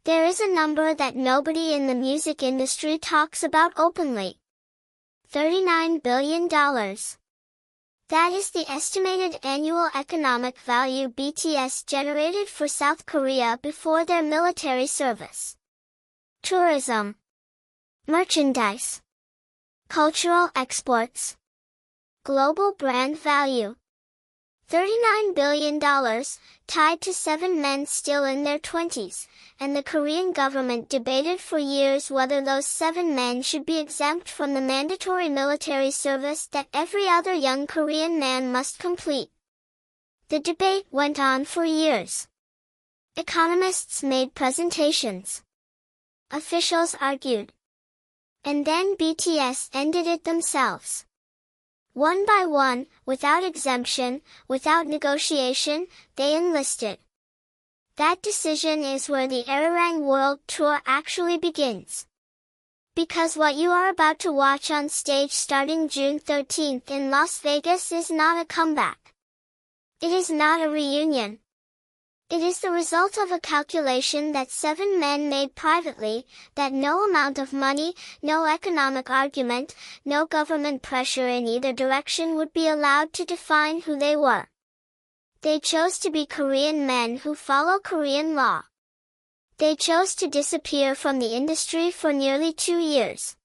There is a number that nobody in the music industry talks about openly. $39 billion. That is the estimated annual economic value BTS generated for South Korea before their military service. Tourism, merchandise, cultural exports, global brand value. $39 billion, tied to 7 men still in their 20s, and the Korean government debated for years whether those 7 men should be exempt from the mandatory military service that every other young Korean man must complete. The debate went on for years. Economists made presentations. Officials argued. And then BTS ended it themselves. One by one, without exemption, without negotiation, they enlisted. That decision is where the Arirang World Tour actually begins. Because what you are about to watch on stage starting June 13th in Las Vegas is not a comeback. It is not a reunion. It is the result of a calculation that 7 men made privately, that no amount of money, no economic argument, no government pressure in either direction would be allowed to define who they were. They chose to be Korean men who follow Korean law. They chose to disappear from the industry for nearly 2 years.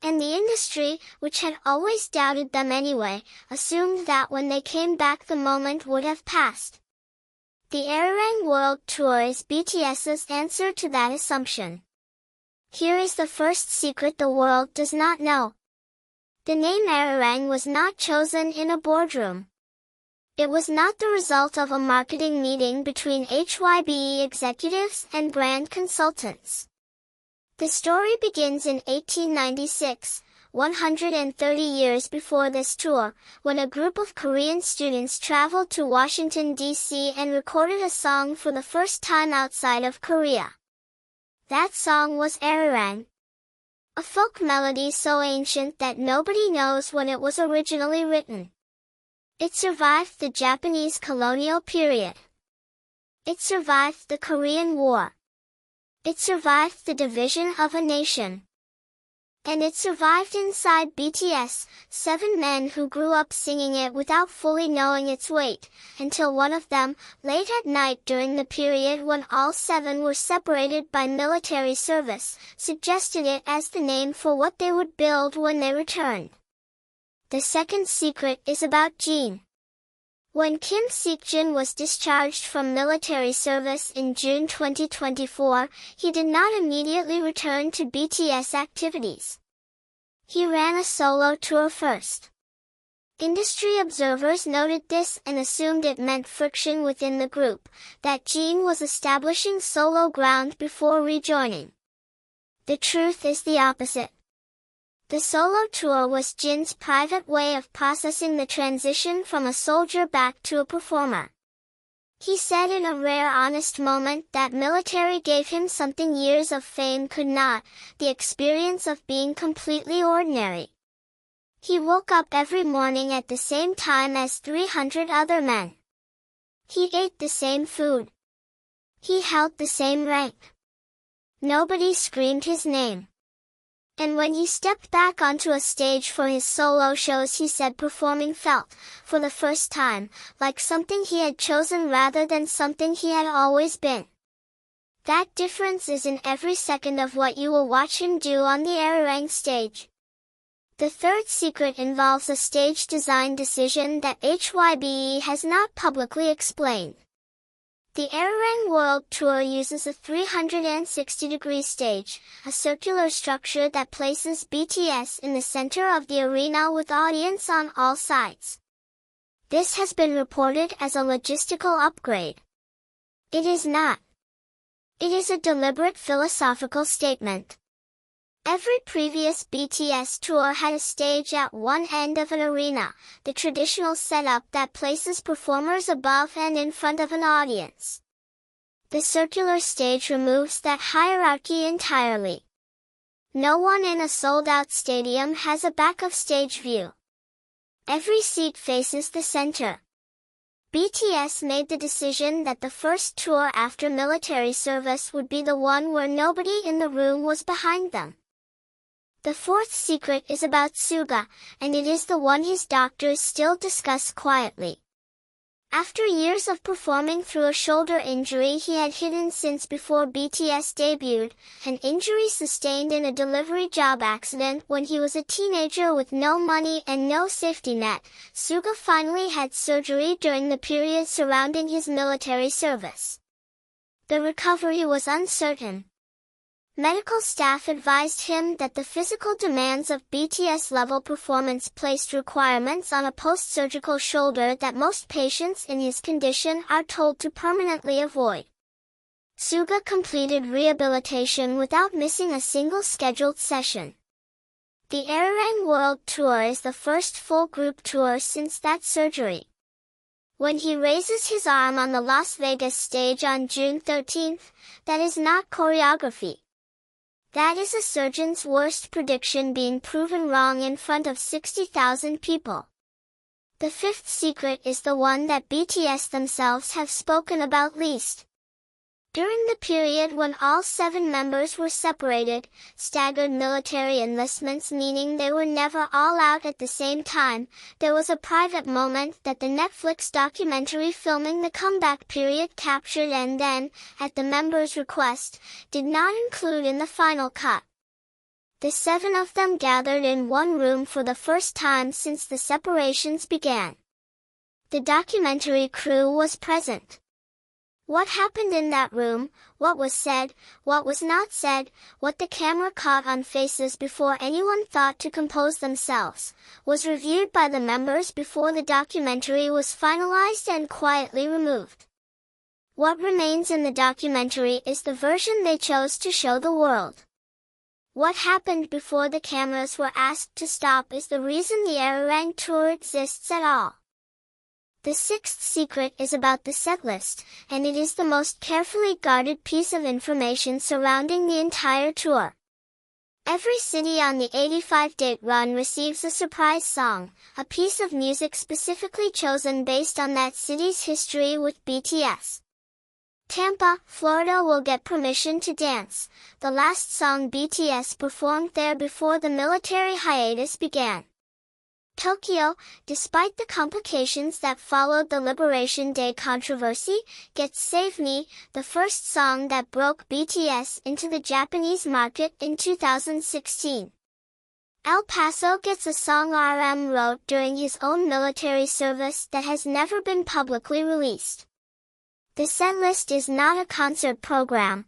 And the industry, which had always doubted them anyway, assumed that when they came back the moment would have passed. The Arirang World Tour is BTS's answer to that assumption. Here is the first secret the world does not know. The name Arirang was not chosen in a boardroom. It was not the result of a marketing meeting between HYBE executives and brand consultants. The story begins in 1896, 130 years before this tour, when a group of Korean students traveled to Washington, D.C. and recorded a song for the first time outside of Korea. That song was Arirang, a folk melody so ancient that nobody knows when it was originally written. It survived the Japanese colonial period. It survived the Korean War. It survived the division of a nation. And it survived inside BTS, 7 men who grew up singing it without fully knowing its weight, until one of them, late at night during the period when all 7 were separated by military service, suggested it as the name for what they would build when they returned. The second secret is about Jin. When Kim Seokjin was discharged from military service in June 2024, he did not immediately return to BTS activities. He ran a solo tour first. Industry observers noted this and assumed it meant friction within the group, that Jin was establishing solo ground before rejoining. The truth is the opposite. The solo tour was Jin's private way of processing the transition from a soldier back to a performer. He said in a rare honest moment that military gave him something years of fame could not, the experience of being completely ordinary. He woke up every morning at the same time as 300 other men. He ate the same food. He held the same rank. Nobody screamed his name. And when he stepped back onto a stage for his solo shows, he said performing felt, for the first time, like something he had chosen rather than something he had always been. That difference is in every second of what you will watch him do on the Arirang stage. The third secret involves a stage design decision that HYBE has not publicly explained. The Arirang World Tour uses a 360-degree stage, a circular structure that places BTS in the center of the arena with audience on all sides. This has been reported as a logistical upgrade. It is not. It is a deliberate philosophical statement. Every previous BTS tour had a stage at one end of an arena, the traditional setup that places performers above and in front of an audience. The circular stage removes that hierarchy entirely. No one in a sold-out stadium has a back-of-stage view. Every seat faces the center. BTS made the decision that the first tour after military service would be the one where nobody in the room was behind them. The fourth secret is about Suga, and it is the one his doctors still discuss quietly. After years of performing through a shoulder injury he had hidden since before BTS debuted, an injury sustained in a delivery job accident when he was a teenager with no money and no safety net, Suga finally had surgery during the period surrounding his military service. The recovery was uncertain. Medical staff advised him that the physical demands of BTS-level performance placed requirements on a post-surgical shoulder that most patients in his condition are told to permanently avoid. Suga completed rehabilitation without missing a single scheduled session. The Arirang World Tour is the first full group tour since that surgery. When he raises his arm on the Las Vegas stage on June 13, that is not choreography. That is a surgeon's worst prediction being proven wrong in front of 60,000 people. The fifth secret is the one that BTS themselves have spoken about least. During the period when all 7 members were separated, staggered military enlistments meaning they were never all out at the same time, there was a private moment that the Netflix documentary filming the comeback period captured and then, at the members' request, did not include in the final cut. The 7 of them gathered in one room for the first time since the separations began. The documentary crew was present. What happened in that room, what was said, what was not said, what the camera caught on faces before anyone thought to compose themselves, was reviewed by the members before the documentary was finalized and quietly removed. What remains in the documentary is the version they chose to show the world. What happened before the cameras were asked to stop is the reason the Arirang Tour exists at all. The sixth secret is about the setlist, and it is the most carefully guarded piece of information surrounding the entire tour. Every city on the 85-date run receives a surprise song, a piece of music specifically chosen based on that city's history with BTS. Tampa, Florida will get Permission to Dance, the last song BTS performed there before the military hiatus began. Tokyo, despite the complications that followed the Liberation Day controversy, gets Save Me, the first song that broke BTS into the Japanese market in 2016. El Paso gets a song RM wrote during his own military service that has never been publicly released. The setlist is not a concert program.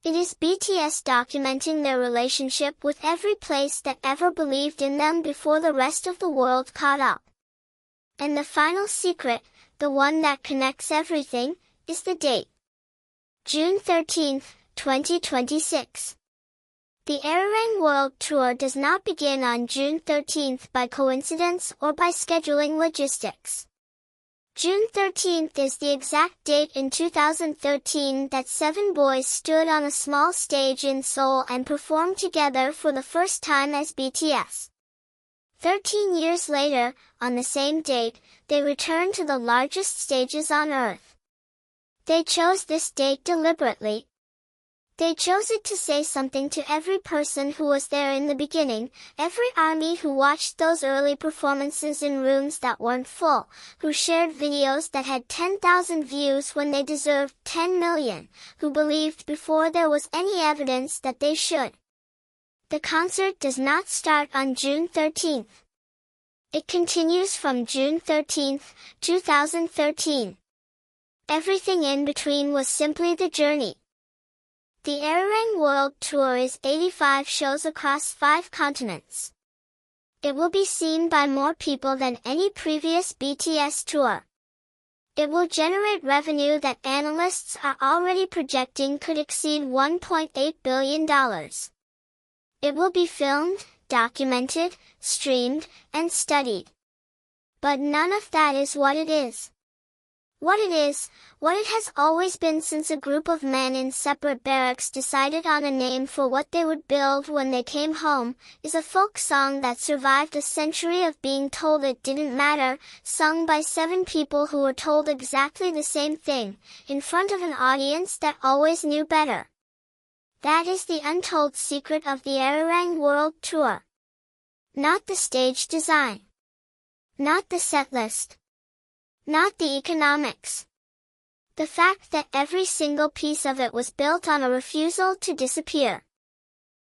It is BTS documenting their relationship with every place that ever believed in them before the rest of the world caught up. And the final secret, the one that connects everything, is the date. June 13, 2026. The Arirang World Tour does not begin on June 13 by coincidence or by scheduling logistics. June 13 is the exact date in 2013 that 7 boys stood on a small stage in Seoul and performed together for the first time as BTS. 13 years later, on the same date, they returned to the largest stages on Earth. They chose this date deliberately. They chose it to say something to every person who was there in the beginning, every ARMY who watched those early performances in rooms that weren't full, who shared videos that had 10,000 views when they deserved 10 million, who believed before there was any evidence that they should. The concert does not start on June 13. It continues from June 13, 2013. Everything in between was simply the journey. The Arirang World Tour is 85 shows across 5 continents. It will be seen by more people than any previous BTS tour. It will generate revenue that analysts are already projecting could exceed $1.8 billion. It will be filmed, documented, streamed, and studied. But none of that is what it is. What it has always been since a group of men in separate barracks decided on a name for what they would build when they came home, is a folk song that survived a century of being told it didn't matter, sung by 7 people who were told exactly the same thing, in front of an audience that always knew better. That is the untold secret of the Arirang World Tour. Not the stage design. Not the setlist. Not the economics. The fact that every single piece of it was built on a refusal to disappear.